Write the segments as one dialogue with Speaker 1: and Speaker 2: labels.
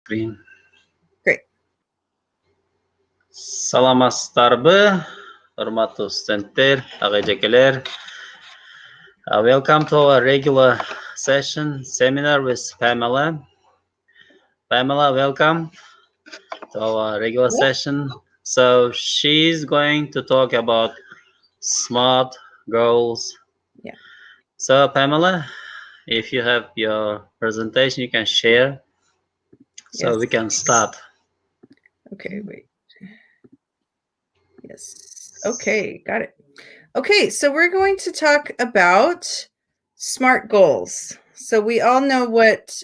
Speaker 1: Green.
Speaker 2: Great.
Speaker 1: Salamastarbe, hormatly studentler, agecekeler. Welcome to our regular seminar with Pamela. Pamela, welcome to our regular session. So she's going to talk about SMART goals.
Speaker 2: Yeah.
Speaker 1: So Pamela, if you have your presentation, you can share. So we can start.
Speaker 2: Okay, wait. Yes. Okay, got it. Okay, so we're going to talk about SMART goals. So we all know what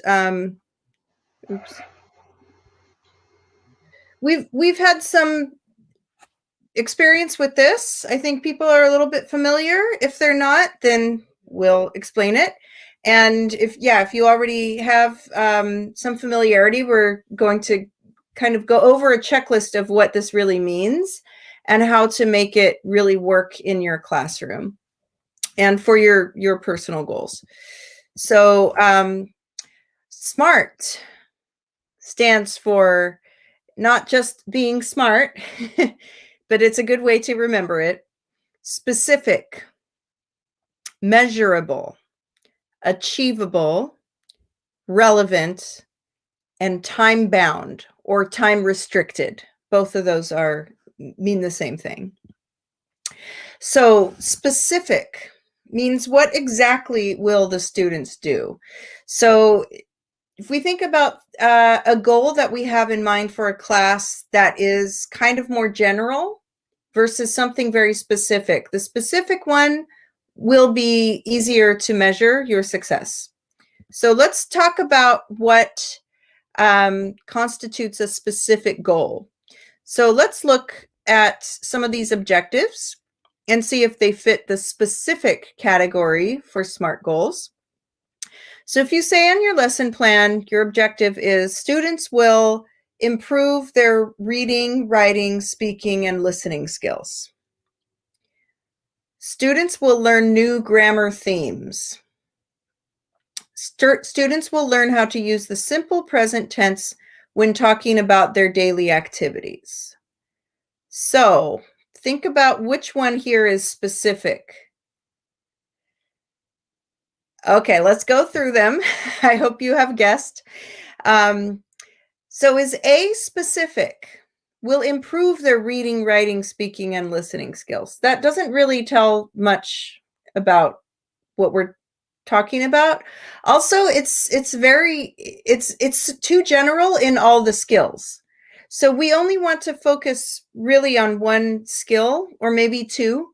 Speaker 2: oops. We've had some experience with this. I think people are a little bit familiar. If they're not, then we'll explain it. And if you already have some familiarity, we're going to kind of go over a checklist of what this really means and how to make it really work in your classroom and for your personal goals. So SMART stands for not just being smart, but it's a good way to remember it. Specific, measurable, achievable, relevant, and time-bound or time-restricted. Both of those mean the same thing. So specific means what exactly will the students do? So if we think about a goal that we have in mind for a class that is kind of more general versus something very specific, the specific one will be easier to measure your success. So let's talk about what constitutes a specific goal. So let's look at some of these objectives and see if they fit the specific category for SMART goals. So if you say on your lesson plan, your objective is students will improve their reading, writing, speaking, and listening skills. Students will learn new grammar themes. Students will learn how to use the simple present tense when talking about their daily activities. So think about which one here is specific. Okay, let's go through them. I hope you have guessed. So is A specific? Will improve their reading, writing, speaking, and listening skills. That doesn't really tell much about what we're talking about. Also, it's too general in all the skills. So we only want to focus really on one skill or maybe two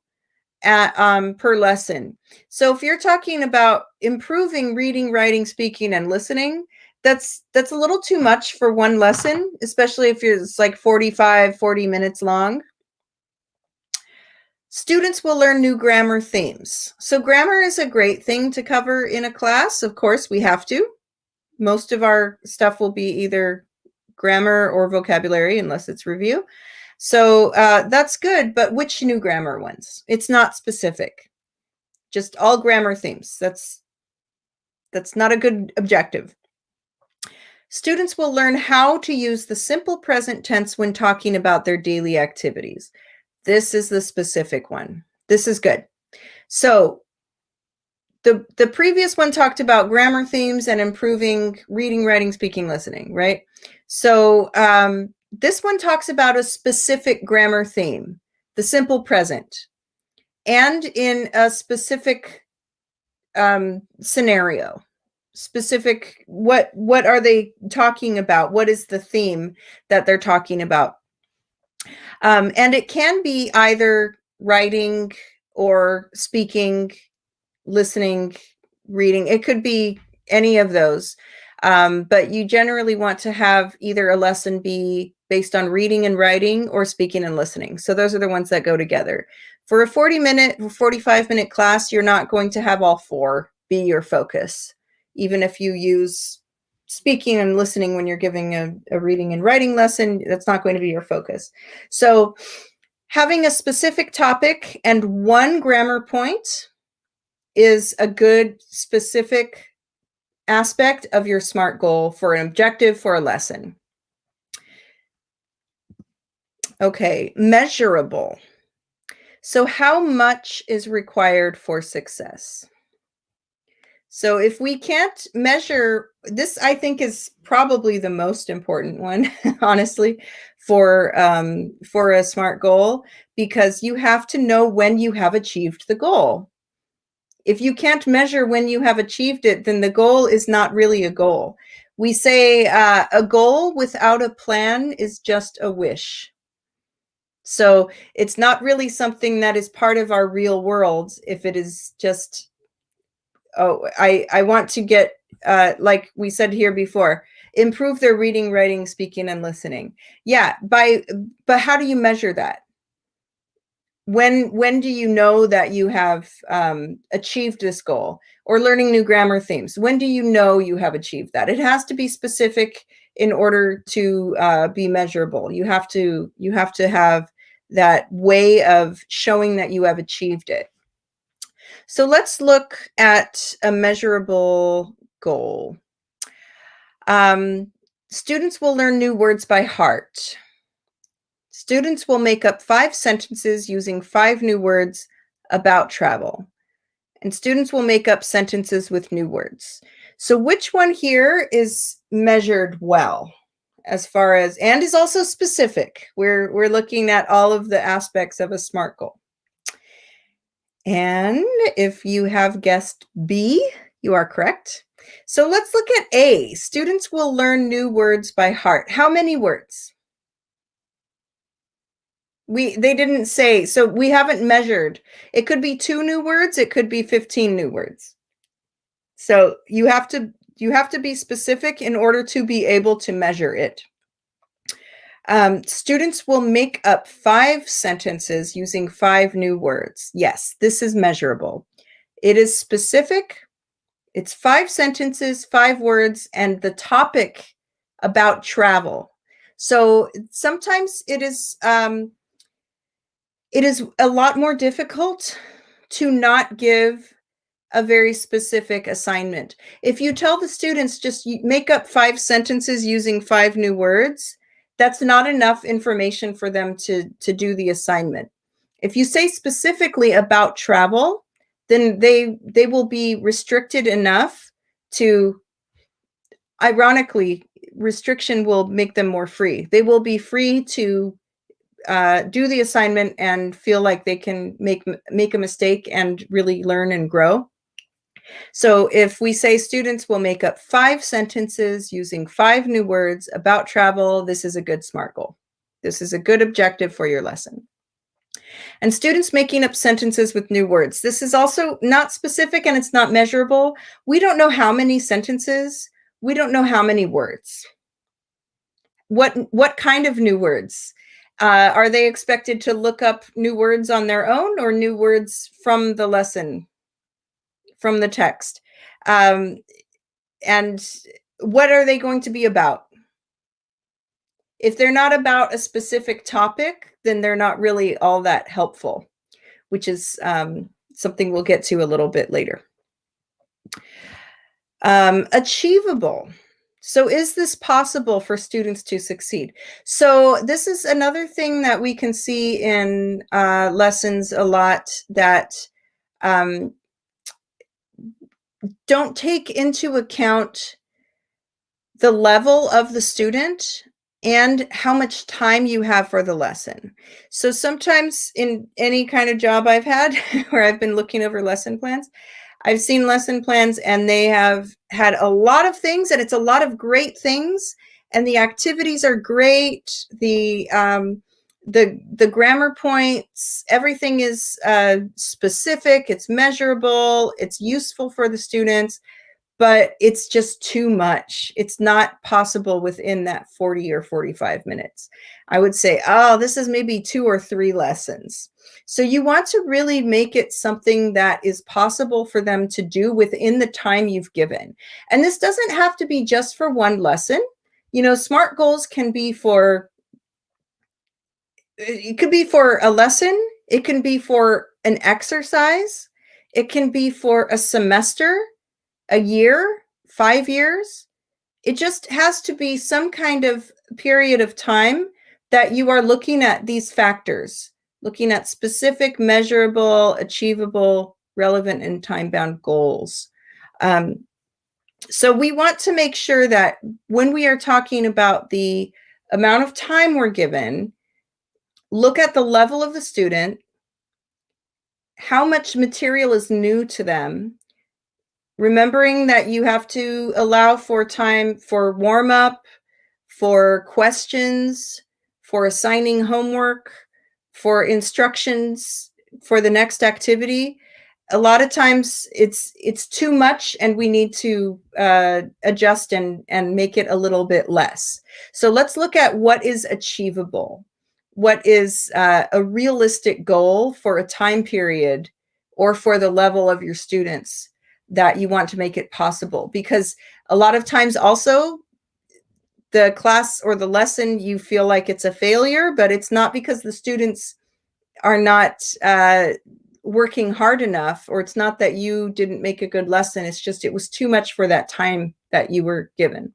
Speaker 2: per lesson. So if you're talking about improving reading, writing, speaking, and listening, that's a little too much for one lesson, especially if it's like 40 minutes long. Students will learn new grammar themes. So grammar is a great thing to cover in a class. Of course, we have to. Most of our stuff will be either grammar or vocabulary unless it's review. So that's good, but which new grammar ones? It's not specific. Just all grammar themes. That's not a good objective. Students will learn how to use the simple present tense when talking about their daily activities. This is the specific one. This is good. So the previous one talked about grammar themes and improving reading, writing, speaking, listening, right? So this one talks about a specific grammar theme, the simple present, and in a specific scenario. Specific, what are they talking about? What is the theme that they're talking about? And it can be either writing or speaking, listening, reading. It could be any of those. But you generally want to have either a lesson be based on reading and writing or speaking and listening. So those are the ones that go together. For a 45-minute class, you're not going to have all four be your focus. Even if you use speaking and listening when you're giving a reading and writing lesson, that's not going to be your focus. So having a specific topic and one grammar point is a good specific aspect of your SMART goal for an objective for a lesson. Okay, measurable. So how much is required for success? So if we can't measure this, I think is probably the most important one, honestly, for a SMART goal, because you have to know when you have achieved the goal. If you can't measure when you have achieved it, then the goal is not really a goal. We say a goal without a plan is just a wish. So it's not really something that is part of our real world if it is just, oh, I want to get, like we said here before, improve their reading, writing, speaking, and listening. Yeah, but how do you measure that? When do you know that you have achieved this goal? Or learning new grammar themes, when do you know you have achieved that? It has to be specific in order to be measurable. You have to have that way of showing that you have achieved it. So let's look at a measurable goal. Students will learn new words by heart. Students will make up 5 sentences using 5 new words about travel. And students will make up sentences with new words. So which one here is measured well as far as, and is also specific? We're looking at all of the aspects of a SMART goal. And if you have guessed B, you are correct. So let's look at A. Students will learn new words by heart. How many words? They didn't say, so we haven't measured. It could be 2 new words, it could be 15 new words. So you have to be specific in order to be able to measure it. Students will make up 5 sentences using 5 new words. Yes, this is measurable. It is specific. It's 5 sentences, 5 words, and the topic about travel. So sometimes it is a lot more difficult to not give a very specific assignment. If you tell the students just make up 5 sentences using 5 new words, that's not enough information for them to do the assignment. If you say specifically about travel, then they will be restricted enough to, ironically, restriction will make them more free. They will be free to do the assignment and feel like they can make a mistake and really learn and grow. So if we say students will make up 5 sentences using 5 new words about travel, this is a good SMART goal. This is a good objective for your lesson. And students making up sentences with new words. This is also not specific and it's not measurable. We don't know how many sentences. We don't know how many words. What kind of new words? Are they expected to look up new words on their own or new words from the lesson, from the text? And what are they going to be about? If they're not about a specific topic, then they're not really all that helpful, which is something we'll get to a little bit later. Achievable. So is this possible for students to succeed? So this is another thing that we can see in lessons a lot, that don't take into account the level of the student and how much time you have for the lesson. So sometimes in any kind of job I've had where I've been looking over lesson plans, I've seen lesson plans and they have had a lot of things, and it's a lot of great things, and the activities are great. The grammar points, everything is specific, it's measurable, it's useful for the students, but it's just too much. It's not possible within that 40 or 45 minutes. I would say, oh, this is maybe 2 or 3 lessons. So you want to really make it something that is possible for them to do within the time you've given. And this doesn't have to be just for one lesson. You know, SMART goals can be for, it could be for a lesson. It can be for an exercise. It can be for a semester, a year, 5 years. It just has to be some kind of period of time that you are looking at these factors, looking at specific, measurable, achievable, relevant, and time-bound goals. So we want to make sure that when we are talking about the amount of time we're given, look at the level of the student, how much material is new to them, remembering that you have to allow for time for warm-up, for questions, for assigning homework, for instructions for the next activity. A lot of times it's too much and we need to adjust and make it a little bit less. So let's look at what is achievable. What is a realistic goal for a time period or for the level of your students that you want to make it possible? Because a lot of times also the class or the lesson, you feel like it's a failure, but it's not because the students are not working hard enough, or it's not that you didn't make a good lesson. It's just it was too much for that time that you were given.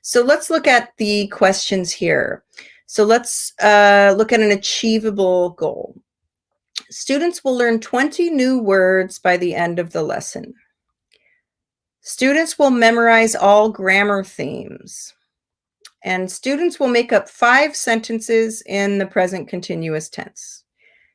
Speaker 2: So let's look at the questions here. So let's look at an achievable goal. Students will learn 20 new words by the end of the lesson. Students will memorize all grammar themes. And students will make up 5 sentences in the present continuous tense.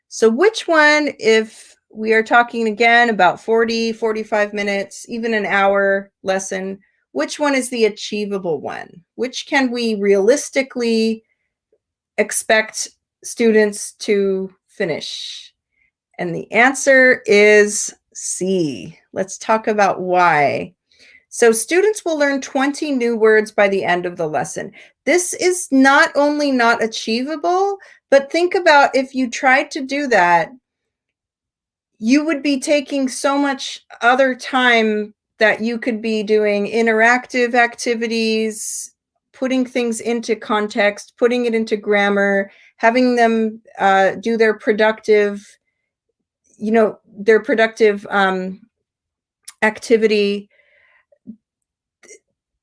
Speaker 2: So which one, if we are talking again about 40, 45 minutes, even an hour lesson, which one is the achievable one? Which can we realistically expect students to finish? And the answer is C. Let's talk about why. So students will learn 20 new words by the end of the lesson. This is not only not achievable, but think about if you tried to do that, you would be taking so much other time that you could be doing interactive activities, putting things into context, putting it into grammar, having them do their productive, activity.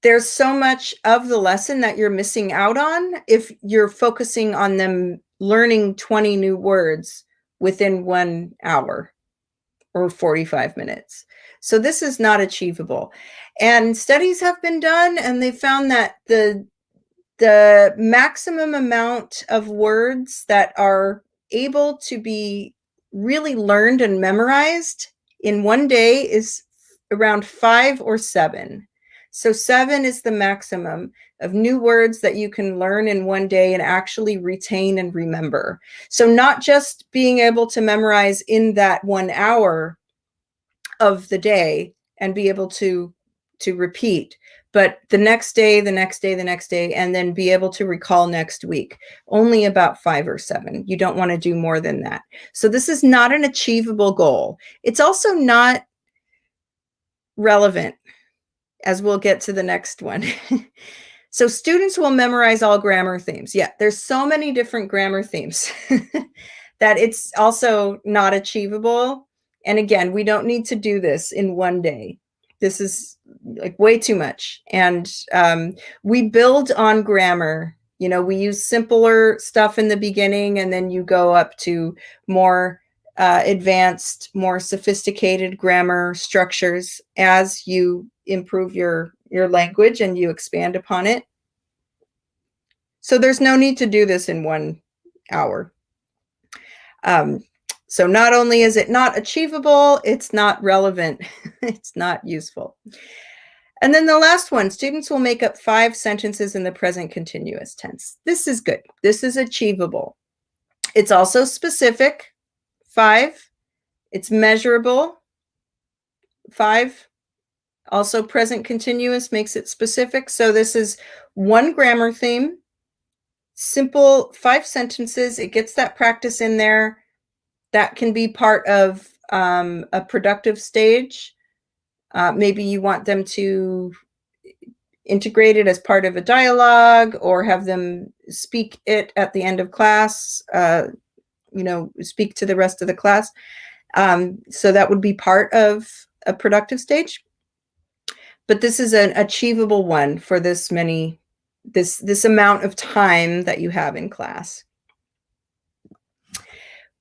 Speaker 2: There's so much of the lesson that you're missing out on if you're focusing on them learning 20 new words within 1 hour or 45 minutes. So this is not achievable. And studies have been done, and they found that the maximum amount of words that are able to be really learned and memorized in one day is around 5 or 7. So 7 is the maximum of new words that you can learn in one day and actually retain and remember. So not just being able to memorize in that 1 hour of the day and be able to repeat, but the next day, the next day, the next day, and then be able to recall next week. Only about 5 or 7. You don't want to do more than that. So this is not an achievable goal. It's also not relevant, as we'll get to the next one. So students will memorize all grammar themes. Yeah, there's so many different grammar themes that it's also not achievable. And again, we don't need to do this in one day. This is like way too much. And we build on grammar. We use simpler stuff in the beginning, and then you go up to more advanced, more sophisticated grammar structures as you improve your language and you expand upon it. So there's no need to do this in 1 hour. So not only is it not achievable, it's not relevant. It's not useful. And then the last one, students will make up 5 sentences in the present continuous tense. This is good. This is achievable. It's also specific, 5. It's measurable, 5. Also present continuous makes it specific. So this is 1 grammar theme, simple 5 sentences. It gets that practice in there. That can be part of a productive stage. Maybe you want them to integrate it as part of a dialogue, or have them speak it at the end of class, speak to the rest of the class. So that would be part of a productive stage. but this is an achievable one for this amount of time that you have in class.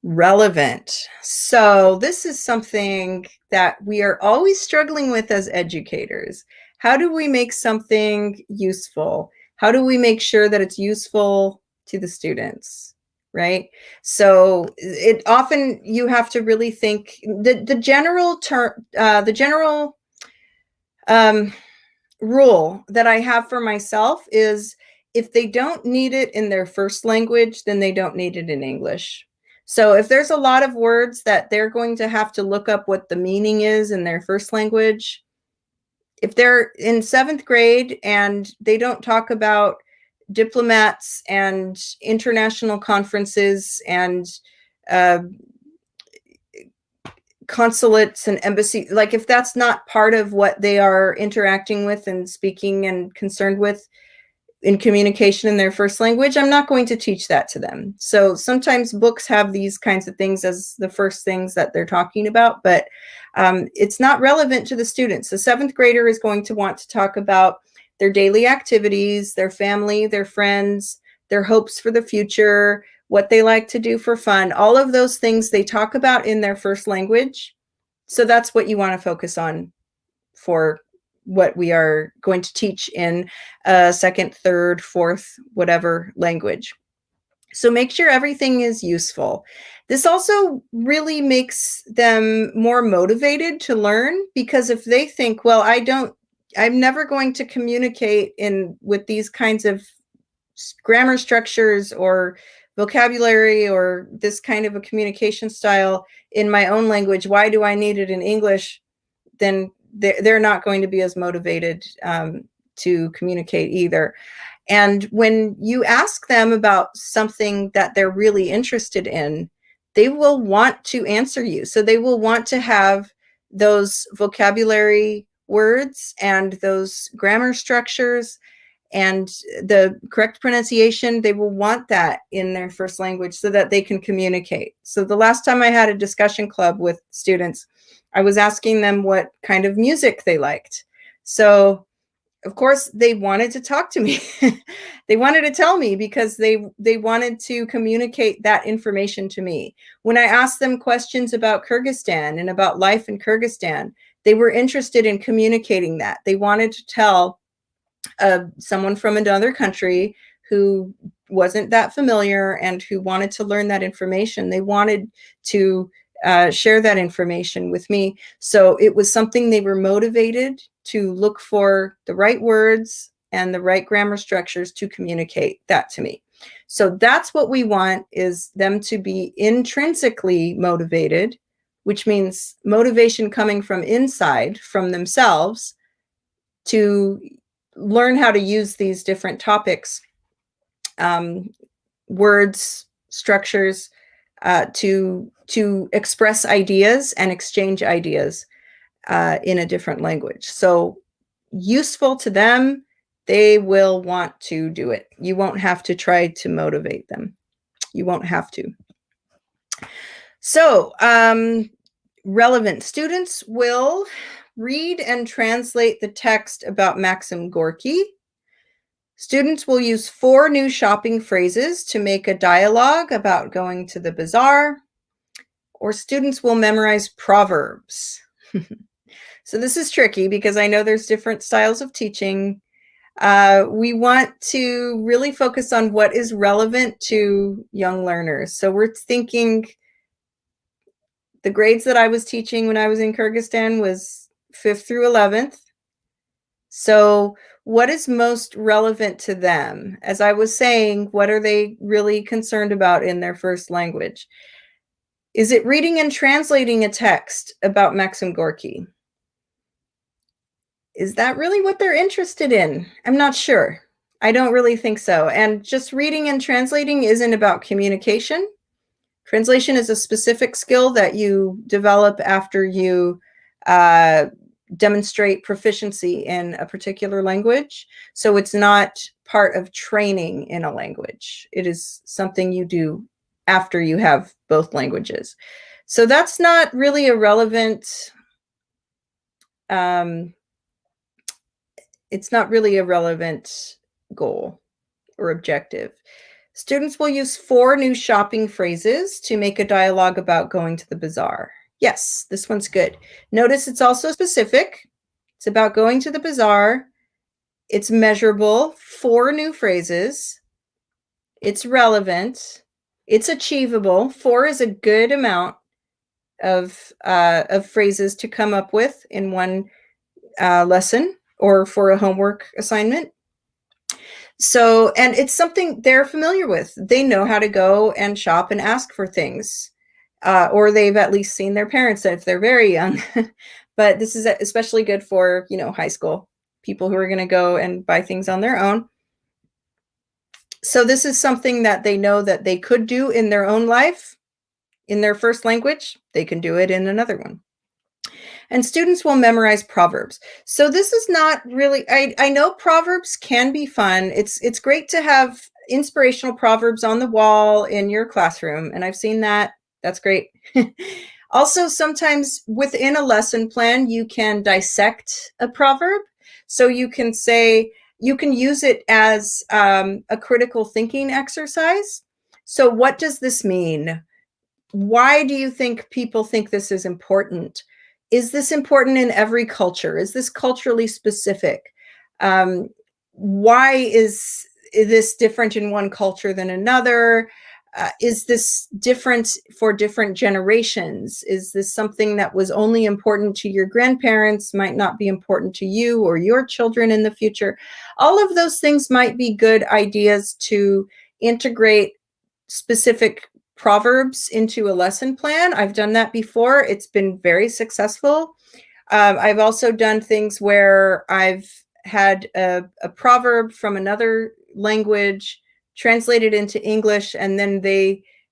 Speaker 2: Relevant. So this is something that we are always struggling with as educators. How do we make something useful? How do we make sure that it's useful to the students, right? So it often, you have to really think, the general rule that I have for myself is, if they don't need it in their first language, then they don't need it in English. So if there's a lot of words that they're going to have to look up what the meaning is in their first language, if they're in 7th grade and they don't talk about diplomats and international conferences and consulates and embassy, like if that's not part of what they are interacting with and speaking and concerned with in communication in their first language, I'm not going to teach that to them. So sometimes books have these kinds of things as the first things that they're talking about, but it's not relevant to the students. The 7th grader is going to want to talk about their daily activities, their family, their friends, their hopes for the future, what they like to do for fun, all of those things they talk about in their first language. So that's what you want to focus on for what we are going to teach in a 2nd, 3rd, 4th, whatever language. So make sure everything is useful. This also really makes them more motivated to learn, because if they think, well, I'm never going to communicate with these kinds of grammar structures or vocabulary or this kind of a communication style in my own language, why do I need it in English? Then they're not going to be as motivated to communicate either. And when you ask them about something that they're really interested in, they will want to answer you. So they will want to have those vocabulary words and those grammar structures and the correct pronunciation. They will want that in their first language so that they can communicate. So the last time I had a discussion club with students, I was asking them what kind of music they liked. So of course they wanted to talk to me. They wanted to tell me because they wanted to communicate that information to me. When I asked them questions about Kyrgyzstan and about life in Kyrgyzstan, they were interested in communicating that. They wanted to tell someone from another country who wasn't that familiar and who wanted to learn that information. They wanted to share that information with me. So it was something they were motivated to look for the right words and the right grammar structures to communicate that to me. So that's what we want, is them to be intrinsically motivated, which means motivation coming from inside, from themselves, to learn how to use these different topics, words, structures, to express ideas and exchange ideas in a different language. So useful to them, they will want to do it. You won't have to try to motivate them. You won't have to. So relevant students will read and translate the text about Maxim Gorky. Students will use 4 new shopping phrases to make a dialogue about going to the bazaar, or students will memorize proverbs. So this is tricky because I know there's different styles of teaching. We want to really focus on what is relevant to young learners. So we're thinking the grades that I was teaching when I was in Kyrgyzstan was 5th through 11th. So what is most relevant to them? As I was saying, what are they really concerned about in their first language? Is it reading and translating a text about Maxim Gorky? Is that really what they're interested in? I'm not sure. I don't really think so. And just reading and translating isn't about communication. Translation is a specific skill that you develop after you demonstrate proficiency in a particular language. So it's not part of training in a language. It is something you do after you have both languages. So that's not really a relevant it's not really a relevant goal or objective. Students will use 4 new shopping phrases to make a dialogue about going to the bazaar. Yes, this one's good. Notice it's also specific. It's about going to the bazaar. It's measurable. 4 new phrases. It's relevant. It's achievable. 4 is a good amount of phrases to come up with in one lesson or for a homework assignment. So, and it's something they're familiar with. They know how to go and shop and ask for things, or they've at least seen their parents if they're very young. But this is especially good for, high school people who are going to go and buy things on their own. So this is something that they know that they could do in their own life, in their first language. They can do it in another one. And students will memorize proverbs. So this is not really, I know proverbs can be fun. It's great to have inspirational proverbs on the wall in your classroom. And I've seen that. That's great. Also, sometimes within a lesson plan, you can dissect a proverb. So you can say, you can use it as a critical thinking exercise. So what does this mean? Why do you think people think this is important? Is this important in every culture? Is this culturally specific? Why is this different in one culture than another? Is this different for different generations? Is this something that was only important to your grandparents, might not be important to you or your children in the future? All of those things might be good ideas to integrate specific proverbs into a lesson plan. I've done that before. It's been very successful. I've also done things where I've had a proverb from another language translated into English, and then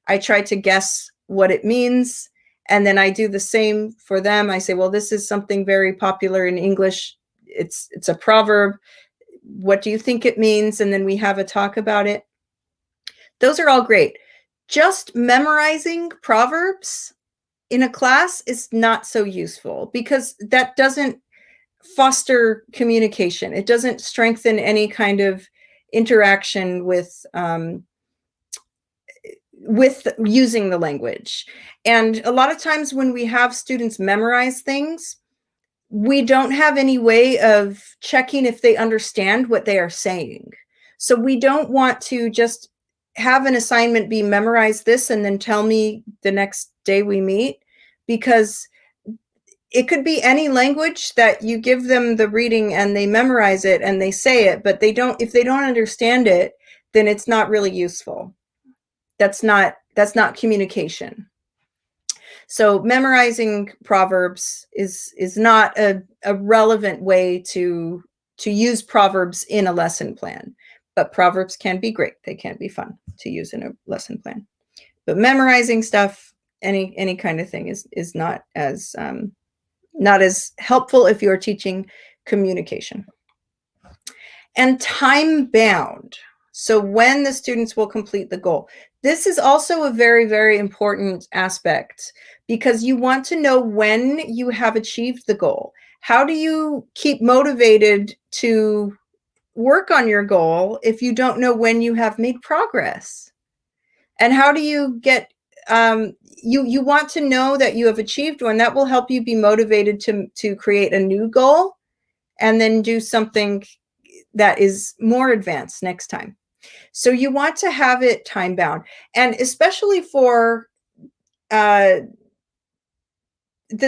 Speaker 2: I try to guess what it means. And then I do the same for them. I say, well, this is something very popular in English. It's a proverb. What do you think it means? And then we have a talk about it. Those are all great. Just memorizing proverbs in a class is not so useful because that doesn't foster communication. It doesn't strengthen any kind of interaction with using the language. And a lot of times when we have students memorize things, we don't have any way of checking if they understand what they are saying. So we don't want to just have an assignment be memorize this and then tell me the next day we meet, because it could be any language that you give them the reading and they memorize it and they say it, but if they don't understand it, then it's not really useful. That's not communication. So memorizing proverbs is not a relevant way to use proverbs in a lesson plan, but proverbs can be great. They can be fun to use in a lesson plan. But memorizing stuff, any kind of thing is not as helpful if you're teaching communication. And time bound. So when the students will complete the goal. This is also a very, very important aspect because you want to know when you have achieved the goal. How do you keep motivated to work on your goal if you don't know when you have made progress? And how do you get, you want to know that you have achieved one. That will help you be motivated to create a new goal and then do something that is more advanced next time. So you want to have it time bound, and especially for the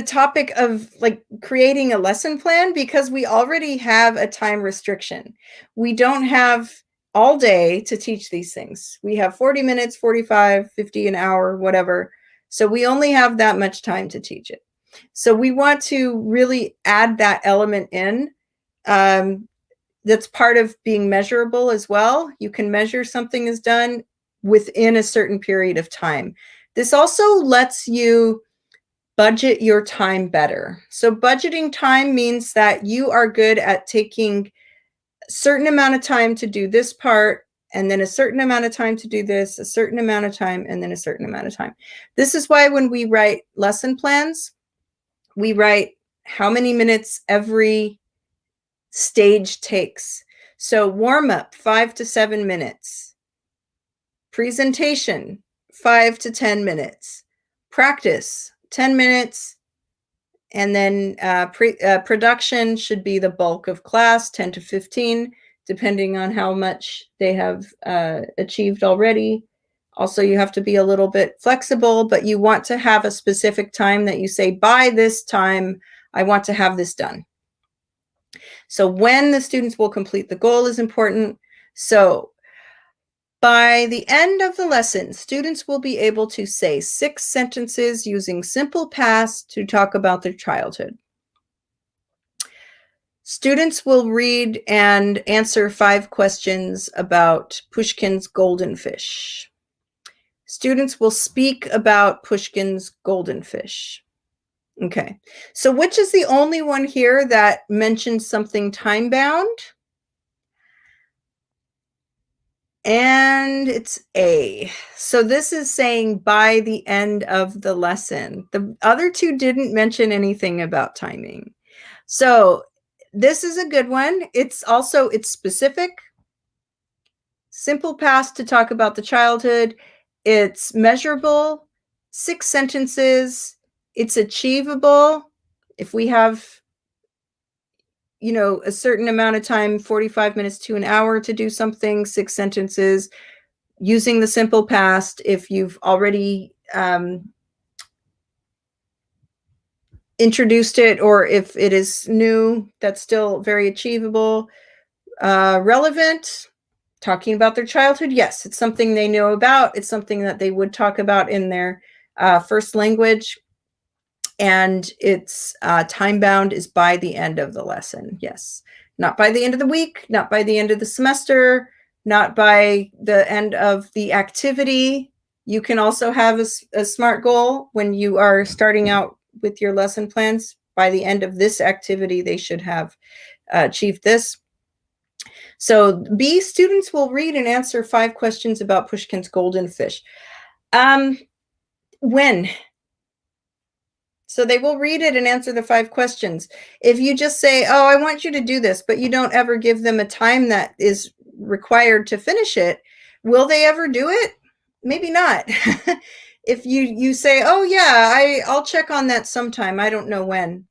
Speaker 2: topic of like creating a lesson plan, because we already have a time restriction. We don't have all day to teach these things. We have 40 minutes, 45, 50, an hour, whatever. So we only have that much time to teach it. So we want to really add that element in. That's part of being measurable as well. You can measure something is done within a certain period of time. This also lets you budget your time better. So budgeting time means that you are good at taking a certain amount of time to do this part, and then a certain amount of time to do this, a certain amount of time, and then a certain amount of time. This is why when we write lesson plans, we write how many minutes every stage takes. So warm up, 5 to 7 minutes. Presentation, 5 to 10 minutes. Practice, 10 minutes. And then production should be the bulk of class, 10 to 15, depending on how much they have achieved already. Also, you have to be a little bit flexible, but you want to have a specific time that you say, by this time, I want to have this done. So when the students will complete the goal is important. So by the end of the lesson, students will be able to say 6 sentences using simple past to talk about their childhood. Students will read and answer 5 questions about Pushkin's golden fish. Students will speak about Pushkin's golden fish. Okay, so which is the only one here that mentions something time-bound? And it's A. So this is saying by the end of the lesson. The other 2 didn't mention anything about timing. So this is a good one. It's specific. Simple past to talk about the childhood. It's measurable. 6 sentences. It's achievable. If we have, a certain amount of time, 45 minutes to an hour to do something, 6 sentences, using the simple past. If you've already introduced it, or if it is new, that's still very achievable. Relevant, talking about their childhood. Yes, it's something they know about. It's something that they would talk about in their first language. And it's time-bound is by the end of the lesson. Yes, not by the end of the week, not by the end of the semester, not by the end of the activity. You can also have a SMART goal when you are starting out with your lesson plans. By the end of this activity, they should have achieved this. So B, students will read and answer 5 questions about Pushkin's golden fish. When? So they will read it and answer the 5 questions. If you just say, oh, I want you to do this, but you don't ever give them a time that is required to finish it, will they ever do it? Maybe not. If you say, oh yeah, I'll check on that sometime, I don't know when,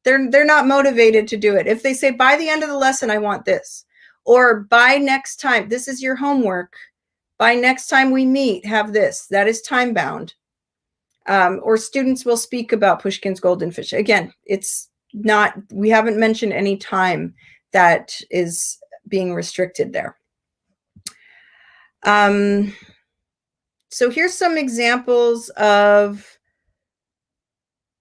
Speaker 2: they're not motivated to do it. If they say, by the end of the lesson, I want this, or by next time, this is your homework, by next time we meet, have this, that is time bound. Or students will speak about Pushkin's golden fish. Again, it's not, we haven't mentioned any time that is being restricted there. So here's some examples of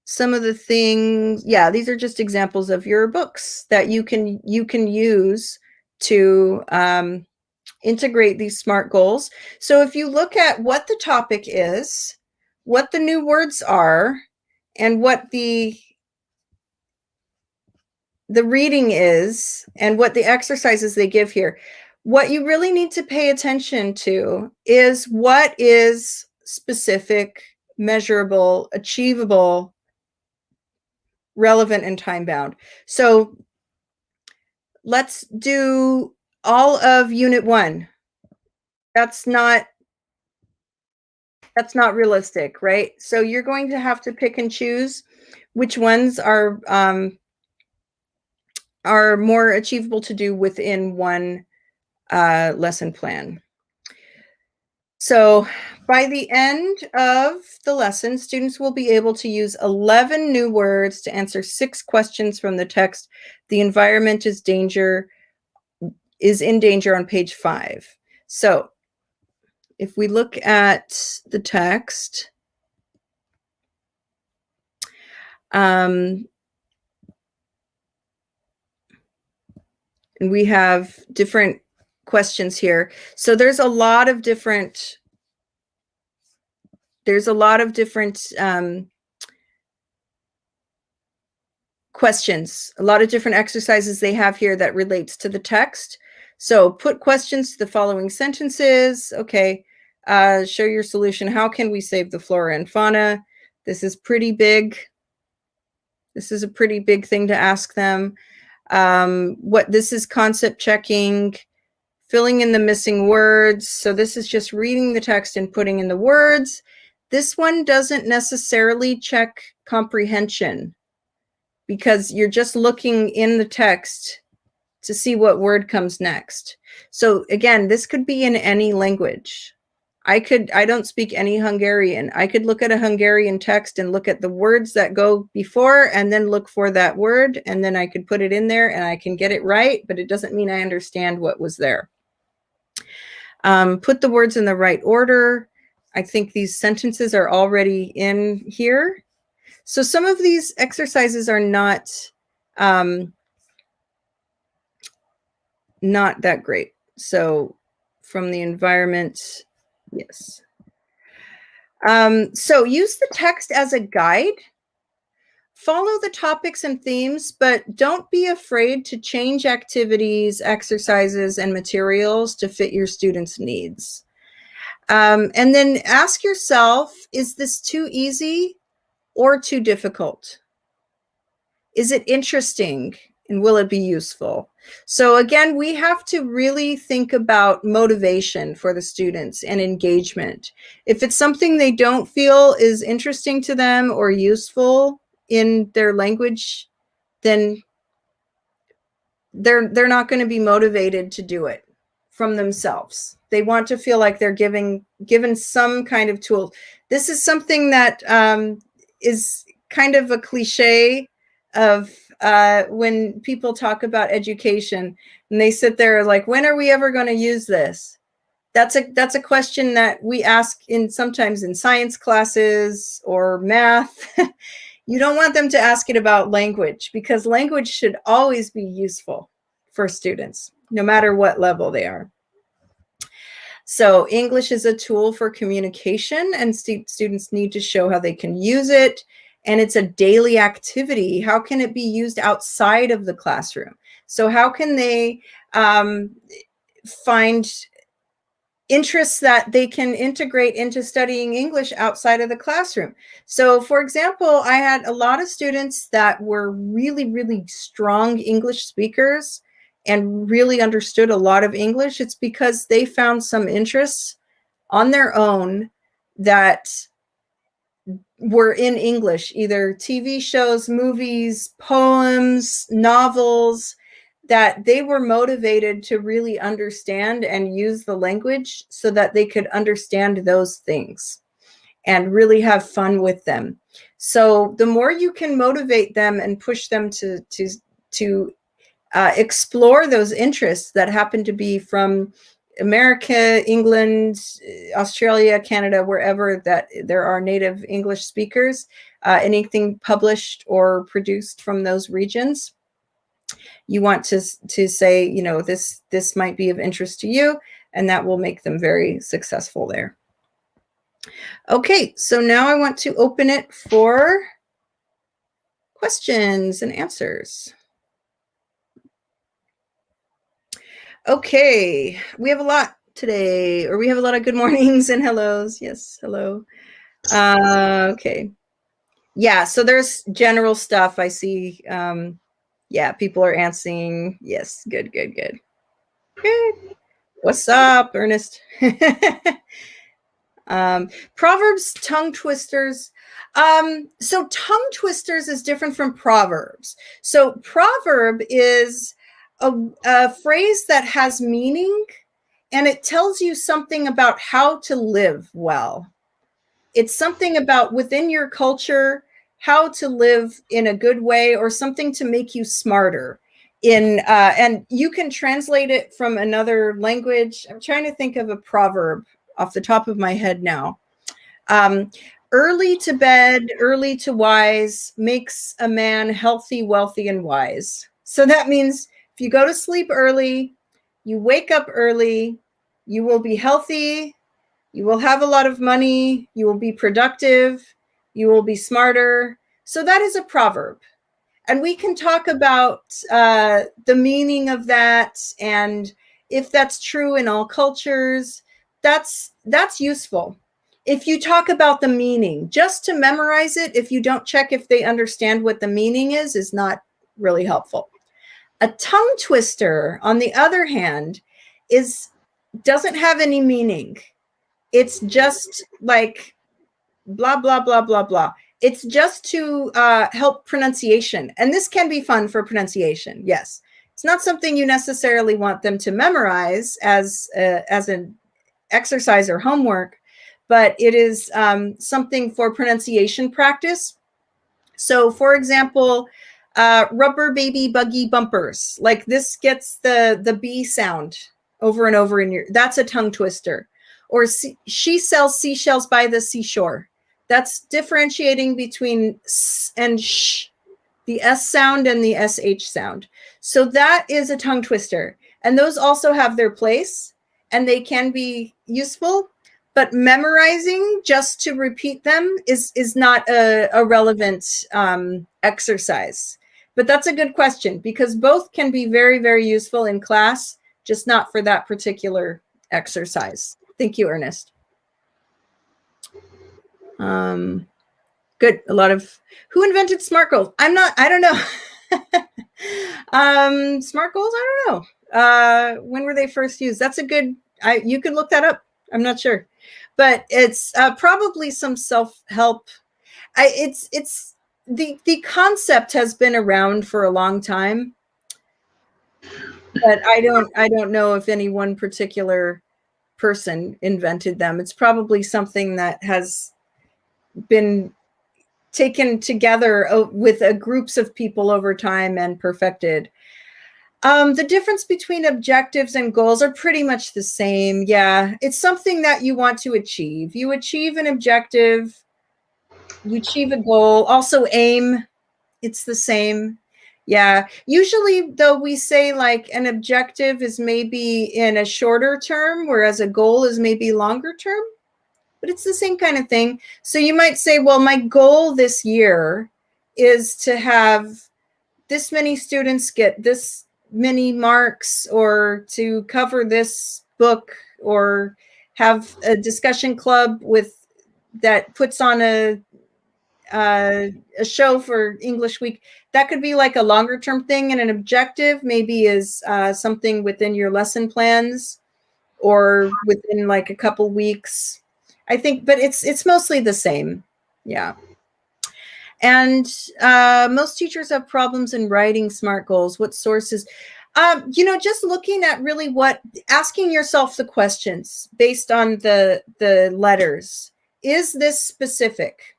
Speaker 2: some of the things. Yeah, these are just examples of your books that you can use to integrate these SMART goals. So if you look at what the topic is, what the new words are, and what the reading is, and what the exercises they give here, what you really need to pay attention to is what is specific, measurable, achievable, relevant, and time-bound. So let's do all of Unit 1. That's not realistic, right? So you're going to have to pick and choose which ones are more achievable to do within one lesson plan. So by the end of the lesson, students will be able to use 11 new words to answer 6 questions from the text. The environment is in danger on page 5. So if we look at the text, and we have different questions here. So there's a lot of different questions, a lot of different exercises they have here that relates to the text. So put questions to the following sentences. Okay, show your solution. How can we save the flora and fauna? This is pretty big. This is a pretty big thing to ask them. What this is concept checking, filling in the missing words. So this is just reading the text and putting in the words. This one doesn't necessarily check comprehension because you're just looking in the text to see what word comes next. So again, this could be in any language. I don't speak any Hungarian. I could look at a Hungarian text and look at the words that go before and then look for that word, and then I could put it in there and I can get it right, but it doesn't mean I understand what was there. Put the words in the right order. I think these sentences are already in here. So some of these exercises are not that great. So from the environment, yes. So use the text as a guide. Follow the topics and themes, but don't be afraid to change activities, exercises, and materials to fit your students' needs. And then ask yourself, is this too easy or too difficult? Is it interesting? And will it be useful? So again, we have to really think about motivation for the students and engagement. If it's something they don't feel is interesting to them or useful in their language, then they're not going to be motivated to do it from themselves. They want to feel like they're given some kind of tool. This is something that is kind of a cliche of when people talk about education and they sit there like, when are we ever going to use this? That's a question that we ask sometimes in science classes or math. You don't want them to ask it about language, because language should always be useful for students, no matter what level they are. So English is a tool for communication, and students need to show how they can use it. And it's a daily activity. How can it be used outside of the classroom? So how can they find interests that they can integrate into studying English outside of the classroom? So for example, I had a lot of students that were really, really strong English speakers and really understood a lot of English. It's because they found some interests on their own that were in English, either TV shows, movies, poems, novels, that they were motivated to really understand and use the language so that they could understand those things and really have fun with them. So the more you can motivate them and push them to explore those interests that happen to be from America, England, Australia, Canada, wherever that there are native English speakers, anything published or produced from those regions, you want to say, you know, this might be of interest to you, and that will make them very successful there. Okay, so now I want to open it for questions and answers. Okay, we have a lot today, or we have a lot of good mornings and hellos. Yes, hello. Okay. Yeah, so there's general stuff I see. Yeah, people are answering. Yes, good. What's up, Ernest? Proverbs, tongue twisters. So tongue twisters is different from proverbs. So proverb is a phrase that has meaning, and it tells you something about how to live well. It's something about within your culture, how to live in a good way, or something to make you smarter. And you can translate it from another language. I'm trying to think of a proverb off the top of my head now. Early to bed, early to wise makes a man healthy, wealthy, and wise. So that means if you go to sleep early, you wake up early, you will be healthy, you will have a lot of money, you will be productive, you will be smarter. So that is a proverb. And we can talk about the meaning of that, and if that's true in all cultures, that's useful. If you talk about the meaning, just to memorize it, if you don't check if they understand what the meaning is not really helpful. A tongue twister, on the other hand, doesn't have any meaning. It's just like blah, blah, blah, blah, blah. It's just to help pronunciation. And this can be fun for pronunciation, yes. It's not something you necessarily want them to memorize as an exercise or homework, but it is something for pronunciation practice. So, for example, rubber baby buggy bumpers, like this gets the B sound over and over in your, that's a tongue twister. Or she sells seashells by the seashore. That's differentiating between s and sh, the S sound and the SH sound. So that is a tongue twister. And those also have their place and they can be useful, but memorizing just to repeat them is not a relevant exercise. But that's a good question because both can be very, very useful in class, just not for that particular exercise. Thank you, Ernest. Good. A lot of, who invented SMART goals? I don't know. SMART goals, I don't know. When were they first used? That's a good, you can look that up. I'm not sure, but it's probably some self-help. It's the concept has been around for a long time, but I don't know if any one particular person invented them. It's probably something that has been taken together with groups of people over time and perfected. The difference between objectives and goals are pretty much the same. Yeah, it's something that you want to achieve. You achieve an objective, you achieve a goal. Also aim, it's the same. Yeah, usually though we say like an objective is maybe in a shorter term, whereas a goal is maybe longer term. But it's the same kind of thing. So you might say, well, my goal this year is to have this many students get this many marks, or to cover this book, or have a discussion club that puts on a show for English Week. That could be like a longer term thing, and an objective maybe is something within your lesson plans or within like a couple weeks. I think, but it's mostly the same. Yeah. And most teachers have problems in writing SMART goals. What sources? Just looking at really asking yourself the questions based on the letters. Is this specific?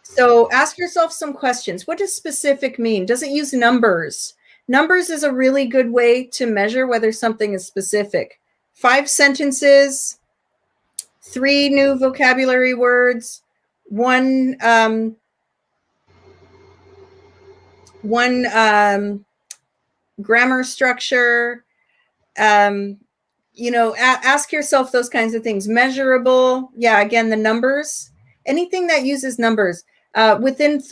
Speaker 2: So ask yourself some questions. What does specific mean? Does it use numbers? Numbers is a really good way to measure whether something is specific. 5 sentences, 3 new vocabulary words, one grammar structure. Ask yourself those kinds of things. Measurable, yeah, again, the numbers. Anything that uses numbers within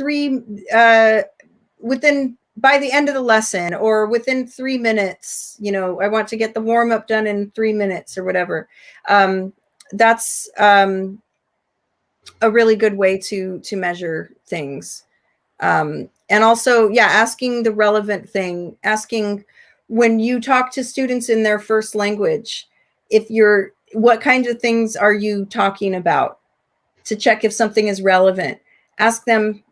Speaker 2: by the end of the lesson, or within 3 minutes. I want to get the warm up done in 3 minutes or whatever. That's a really good way to measure things. And also, yeah, asking the relevant thing, asking when you talk to students in their first language, what kinds of things are you talking about, to check if something is relevant. Ask them,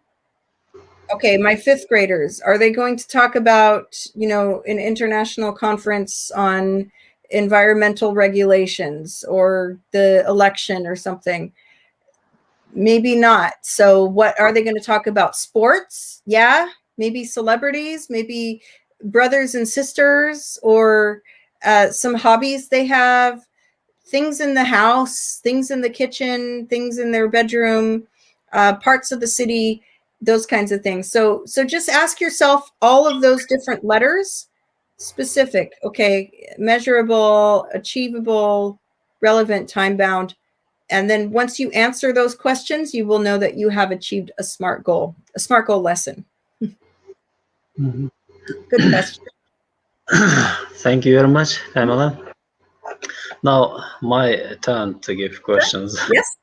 Speaker 2: okay, my 5th graders, are they going to talk about, an international conference on environmental regulations or the election or something? Maybe not. So what are they going to talk about? Sports? Yeah. Maybe celebrities, maybe brothers and sisters, or some hobbies they have, things in the house, things in the kitchen, things in their bedroom, parts of the city, those kinds of things. So just ask yourself all of those different letters. Specific, okay, measurable, achievable, relevant, time-bound. And then once you answer those questions, you will know that you have achieved a SMART goal lesson.
Speaker 1: Mm-hmm.
Speaker 2: Good question.
Speaker 1: Thank you very much, Pamela. Now, my turn to give questions.
Speaker 2: Yes.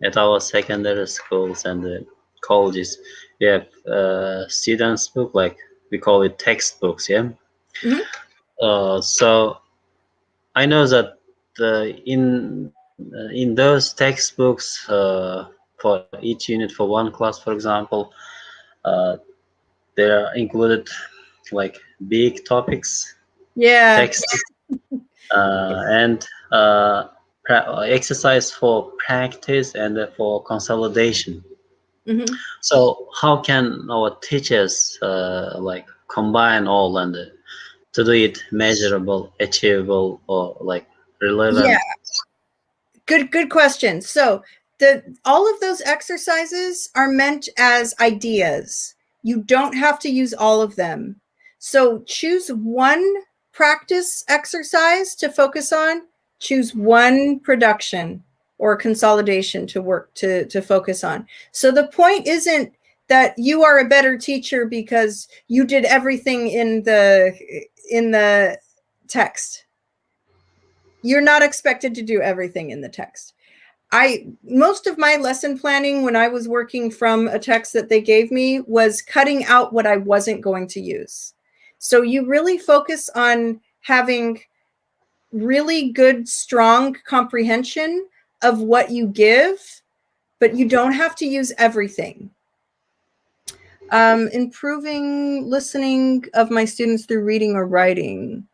Speaker 1: At our secondary schools and colleges, we have students book, like we call it textbooks, yeah. So I know that in those textbooks, for each unit, for one class, for example, uh, there are included like big topics,
Speaker 2: Yeah.
Speaker 1: text, and exercise for practice and for consolidation. So how can our teachers like combine all and to do it measurable, achievable, or like
Speaker 2: Yeah.
Speaker 1: relevant?
Speaker 2: Good question. So all of those exercises are meant as ideas. You don't have to use all of them. So choose one practice exercise to focus on, choose one production or consolidation to work to focus on. So the point isn't that you are a better teacher because you did everything in the text. You're not expected to do everything in the text. Most of my lesson planning when I was working from a text that they gave me was cutting out what I wasn't going to use. So you really focus on having really good, strong comprehension of what you give, but you don't have to use everything. Improving listening of my students through reading or writing.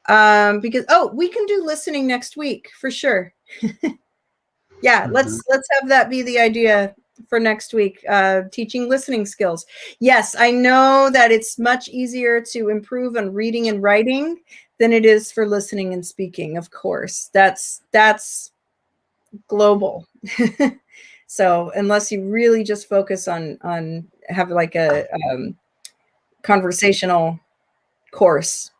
Speaker 2: Because we can do listening next week for sure. Yeah, let's have that be the idea for next week. Teaching listening skills. Yes, I know that it's much easier to improve on reading and writing than it is for listening and speaking. Of course, that's global. So unless you really just focus on have like a conversational course,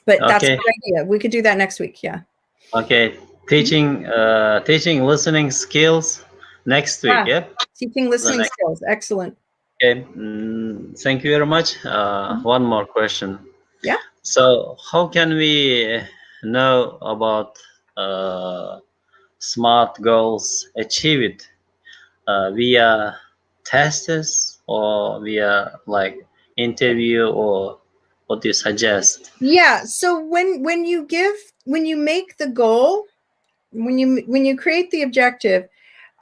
Speaker 2: but that's a
Speaker 1: Okay,
Speaker 2: good idea. We could do that next week. Yeah.
Speaker 1: okay. Teaching listening skills next week.
Speaker 2: Yeah.
Speaker 1: Yeah.
Speaker 2: Teaching
Speaker 1: The
Speaker 2: listening
Speaker 1: next.
Speaker 2: skills. Excellent.
Speaker 1: Okay. Thank you very much. One more question.
Speaker 2: Yeah.
Speaker 1: So, how can we know about uh, SMART goals achieved via tests or via like interview, or what do you suggest?
Speaker 2: Yeah. So when you make the goal, when you create the objective,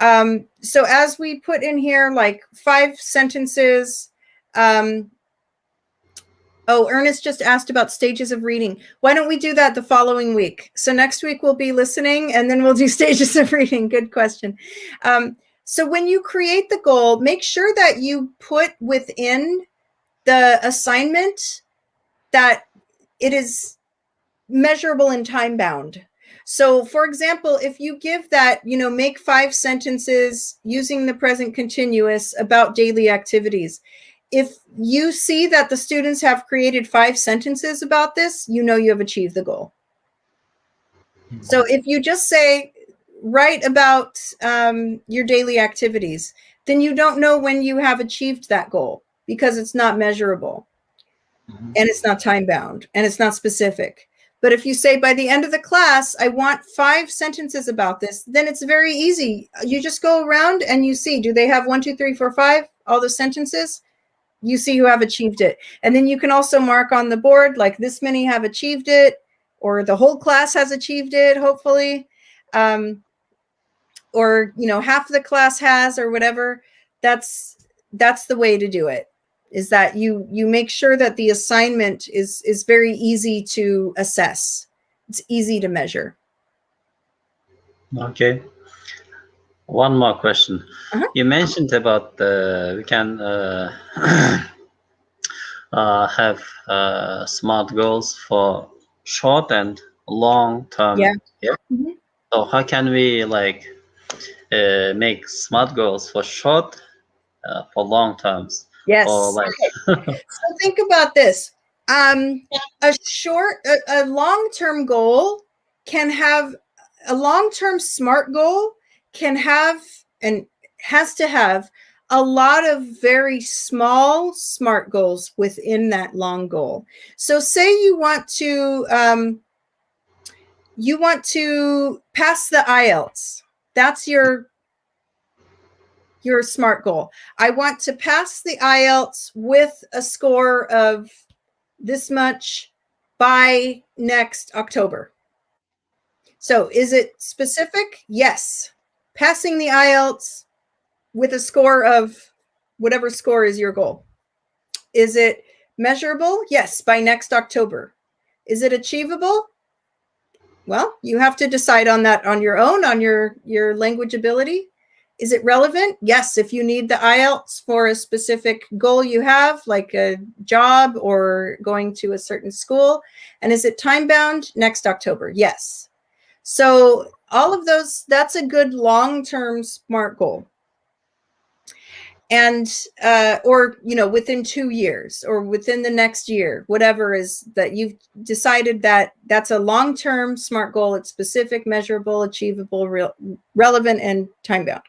Speaker 2: so as we put in here, like 5 sentences. Ernest just asked about stages of reading. Why don't we do that the following week? So next week we'll be listening, and then we'll do stages of reading. Good question. So when you create the goal, make sure that you put within the assignment that it is measurable and time bound. So for example, if you give that, make 5 sentences using the present continuous about daily activities. If you see that the students have created 5 sentences about this, you have achieved the goal. So if you just say, write about your daily activities, then you don't know when you have achieved that goal because it's not measurable. And it's not time bound and it's not specific. But if you say by the end of the class, I want 5 sentences about this, then it's very easy. You just go around and you see, do they have 1, 2, 3, 4, 5, all the sentences? You see who have achieved it. And then you can also mark on the board, like this many have achieved it, or the whole class has achieved it, hopefully. Or, half of the class has, or whatever. That's the way to do it. Is that you make sure that the assignment is very easy to assess. It's easy to measure.
Speaker 1: Okay. One more question. You mentioned about we can have SMART goals for short and long term.
Speaker 2: Yeah.
Speaker 1: Yeah. So how can we like make SMART goals for short, for long terms?
Speaker 2: Yes.
Speaker 1: Or like
Speaker 2: So think about this. A long-term goal can have a long-term SMART goal can have and has to have a lot of very small SMART goals within that long goal. So say you want to pass the IELTS. That's your your SMART goal. I want to pass the IELTS with a score of this much by next October. So is it specific? Yes. Passing the IELTS with a score of whatever score is your goal. Is it measurable? Yes, by next October. Is it achievable? Well, you have to decide on that on your own, on your language ability. Is it relevant? Yes, if you need the IELTS for a specific goal you have, like a job or going to a certain school. And is it time bound? Next October? Yes. So all of those, that's a good long-term SMART goal. And or within 2 years or within the next year, whatever is that you've decided that that's a long-term SMART goal. It's specific, measurable, achievable, relevant, and time-bound.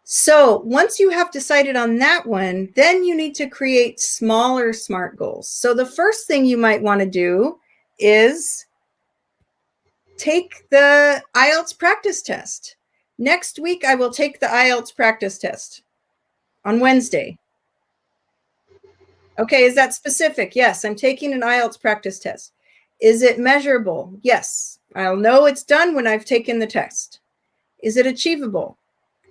Speaker 2: So once you have decided on that one, then you need to create smaller SMART goals. So the first thing you might want to do is take the IELTS practice test. Next week, I will take the IELTS practice test on Wednesday. Okay, is that specific? Yes, I'm taking an IELTS practice test. Is it measurable? Yes, I'll know it's done when I've taken the test. Is it achievable?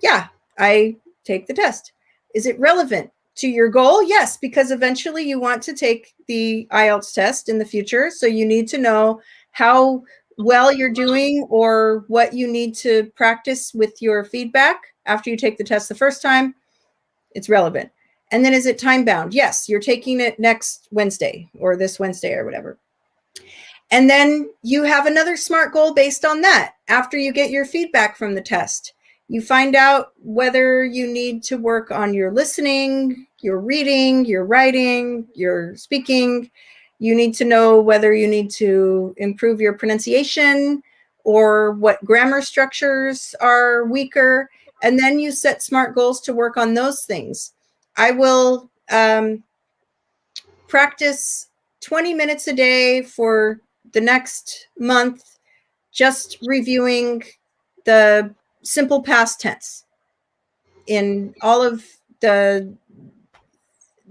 Speaker 2: Yeah, I take the test. Is it relevant to your goal? Yes, because eventually you want to take the IELTS test in the future, so you need to know how well you're doing or what you need to practice with your feedback after you take the test the first time. It's relevant. And then is it time bound? Yes, you're taking it next Wednesday or this Wednesday or whatever. And then you have another SMART goal based on that. After you get your feedback from the test, you find out whether you need to work on your listening, your reading, your writing, your speaking. You need to know whether you need to improve your pronunciation or what grammar structures are weaker. And then you set SMART goals to work on those things. I will practice 20 minutes a day for the next month, just reviewing the simple past tense in all of the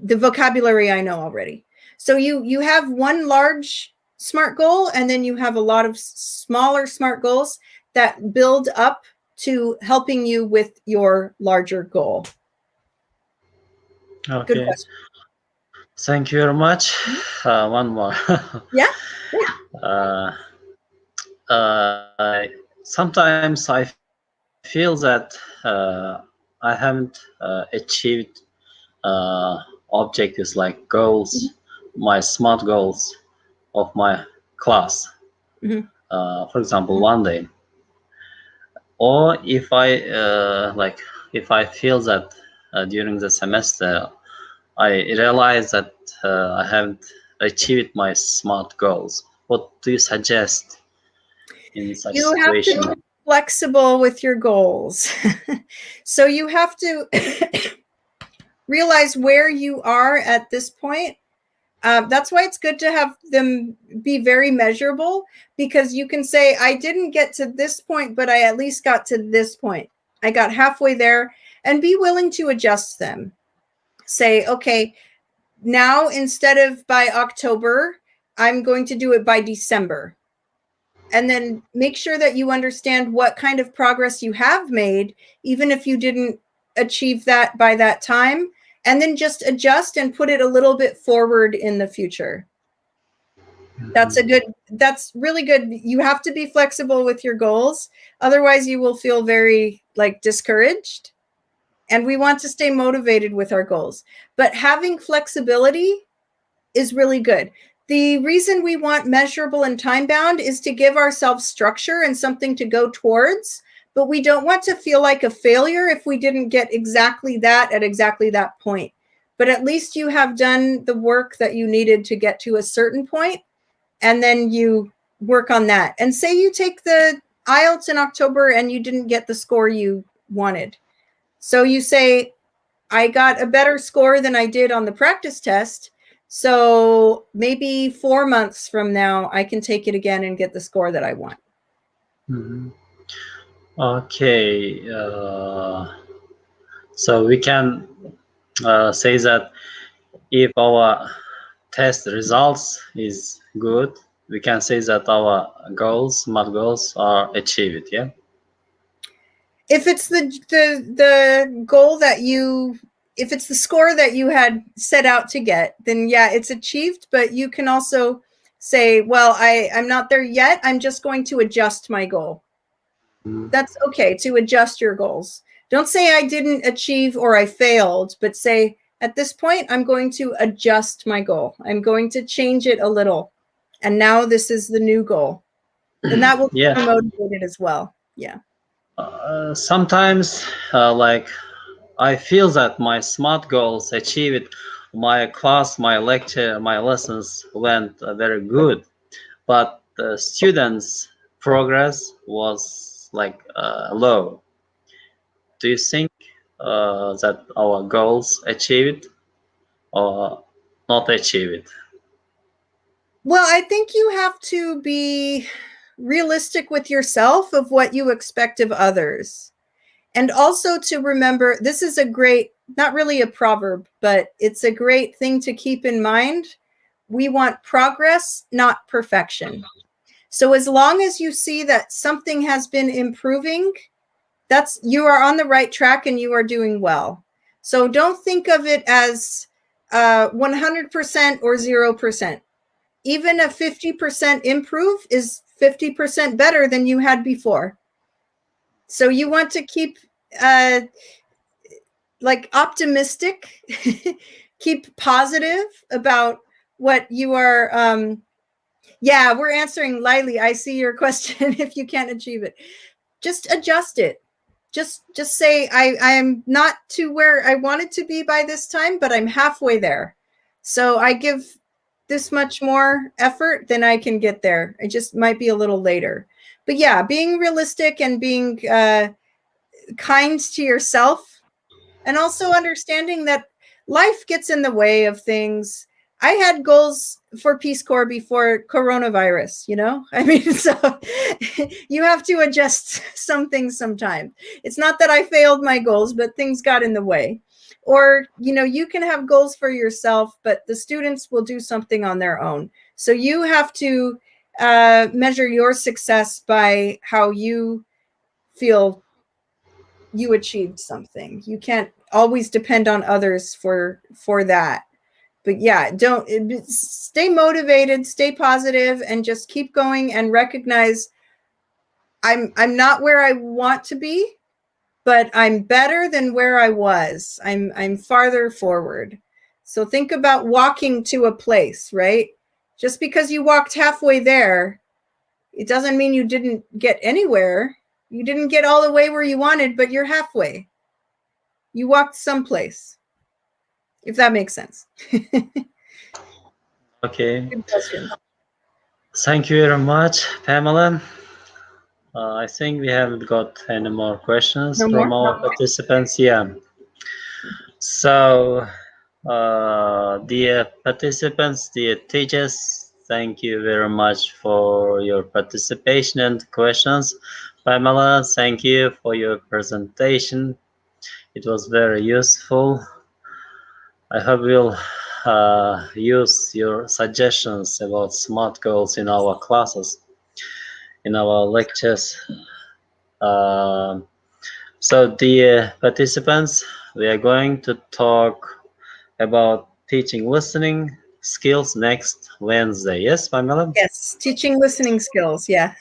Speaker 2: vocabulary I know already. So you have one large SMART goal, and then you have a lot of smaller SMART goals that build up to helping you with your larger goal.
Speaker 1: Okay. Good question. Thank you very much. One more.
Speaker 2: Yeah.
Speaker 1: Sometimes I feel that I haven't achieved objectives like goals, my SMART goals of my class. For example, one day. Or if I feel that during the semester I realize that I haven't achieved my SMART goals, what do you suggest in such situation?
Speaker 2: You have to be flexible with your goals. So you have to realize where you are at this point. That's why it's good to have them be very measurable, because you can say, I didn't get to this point, but I at least got to this point. I got halfway there, and be willing to adjust them. Say, okay, now instead of by October, I'm going to do it by December. And then make sure that you understand what kind of progress you have made, even if you didn't achieve that by that time. And then just adjust and put it a little bit forward in the future. That's really good. You have to be flexible with your goals. Otherwise, you will feel very discouraged. And we want to stay motivated with our goals. But having flexibility is really good. The reason we want measurable and time bound is to give ourselves structure and something to go towards. But we don't want to feel like a failure if we didn't get exactly that at exactly that point. But at least you have done the work that you needed to get to a certain point, and then you work on that. And say you take the IELTS in October and you didn't get the score you wanted. So you say, I got a better score than I did on the practice test. So maybe 4 months from now, I can take it again and get the score that I want.
Speaker 1: Okay. So we can say that if our test results is good, we can say that our goals, SMART goals, are achieved. Yeah.
Speaker 2: If it's the goal that you, if it's the score that you had set out to get, then yeah, it's achieved. But you can also say, well, I'm not there yet. I'm just going to adjust my goal. That's okay to adjust your goals. Don't say I didn't achieve or I failed, but say at this point, I'm going to adjust my goal. I'm going to change it a little. And now this is the new goal. And that will
Speaker 1: Yeah.
Speaker 2: be motivated as well. Yeah.
Speaker 1: Sometimes, like, I feel that my SMART goals achieved, my class, my lecture, my lessons went very good, but the students' progress was like low. Do you think that our goals achieved or not achieved?
Speaker 2: Well, I think you have to be realistic with yourself of what you expect of others. And also to remember, this is a great, not really a proverb, but it's a great thing to keep in mind. We want progress, not perfection. So as long as you see that something has been improving, that's, you are on the right track and you are doing well. So don't think of it as 100% or 0%. Even a 50% improve is 50% better than you had before. So you want to keep like optimistic, keep positive about what you are. Yeah, we're answering Lily. I see your question. If you can't achieve it, just adjust it. Just say I am not to where I wanted to be by this time, but I'm halfway there. So I give this much more effort, then I can get there. It just might be a little later. But yeah, being realistic and being kind to yourself, and also understanding that life gets in the way of things. I had goals for Peace Corps before coronavirus, you know? I mean, so you have to adjust some things sometimes. It's not that I failed my goals, but things got in the way. Or, you know, you can have goals for yourself, but the students will do something on their own. So you have to measure your success by how you feel you achieved something. You can't always depend on others for that. But yeah, don't, stay motivated, stay positive, and just keep going and recognize I'm not where I want to be, but I'm better than where I was. I'm farther forward. So think about walking to a place, right? Just because you walked halfway there, it doesn't mean you didn't get anywhere. You didn't get all the way where you wanted, but you're halfway. You walked someplace, if that makes sense.
Speaker 1: Okay.
Speaker 2: Good question.
Speaker 1: Thank you very much, Pamela. I think we haven't got any more questions from our participants. Yeah. So, dear participants, dear teachers, thank you very much for your participation and questions. Pamela, thank you for your presentation. It was very useful. I hope we'll use your suggestions about SMART goals in our classes, in our lectures. So, dear participants, we are going to talk about teaching listening skills next Wednesday. Yes, Pamela?
Speaker 2: Yes, teaching listening skills. Yeah.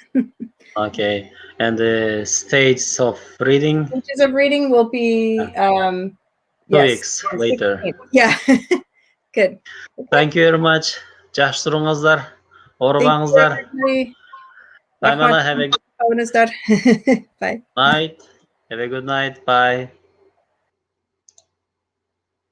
Speaker 1: Okay. And the stages of reading?
Speaker 2: Stages of reading will be
Speaker 1: 2 weeks later.
Speaker 2: Yeah. Good.
Speaker 1: Okay. Thank you very much. Жақсы тұрыңыздар. Орбаңыздар. Pamela, have a good
Speaker 2: night.
Speaker 1: night. Have a good night. Bye.